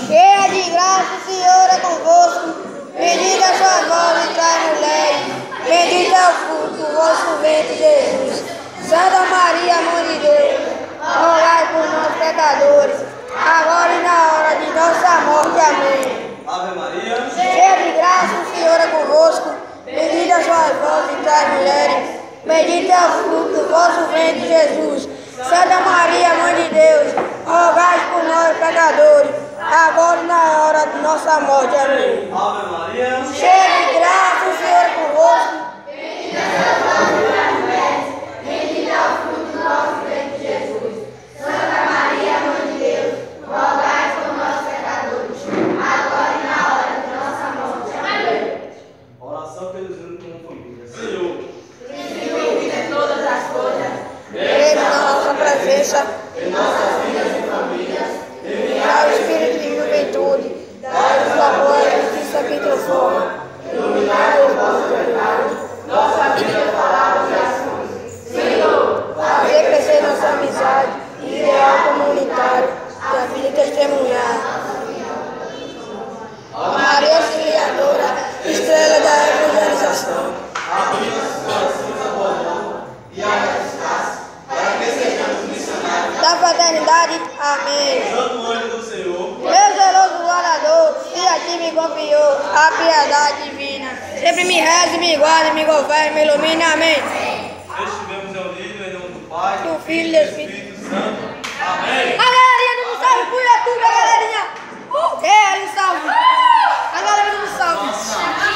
Cheia de graça, o Senhor é convosco. Bendita sois vós entre as mulheres. Bendito é o fruto do vosso ventre, Jesus. Santa Maria, Mãe de Deus, rogai por nós pecadores, agora e na hora de nossa morte. Amém. Ave Maria. Cheia de graça, o Senhor é convosco. Bendita sois vós entre as mulheres. Bendito é o fruto do vosso ventre, Jesus. Santa Maria, Mãe de Deus, rogai por nós pecadores, agora e na hora de nossa morte. Amém. Ave Maria. Cheia de graça, o Senhor é convosco. Bendita sois vós entre as mulheres. Bendito é o fruto do vosso ventre, Jesus. Santa Maria, Mãe de Deus, rogai por nós pecadores, agora e na hora de nossa morte. Amém. Oração pelos unidos como família. Senhor, Todas as coisas, Vem na nossa presença, em nossas vidas e famílias, dá o espírito de juventude, dá-nos o amor e a justiça que transforma, iluminai os vossos pecados, nossa vida, palavras e ações. Senhor, fazer crescer nossa amizade, ideal comunitário, e a vida testemunhar. Ó Maria Auxiliadora, estrela da evangelização, abri nossos corações a boa nova e a eficácia, para que sejamos missionários. da fraternidade. Amém. Santo anjo do Senhor, Meu zeloso guardador, e a ti me confiou a piedade divina. Sempre me reze, me guarde, me governe, me ilumine. Amém. estivemos reunidos em nome do Pai, Do Filho e do Espírito Santo. Amém. A galerinha do salve, cuida tudo, galerinha. É, ele salve. A galera do salve.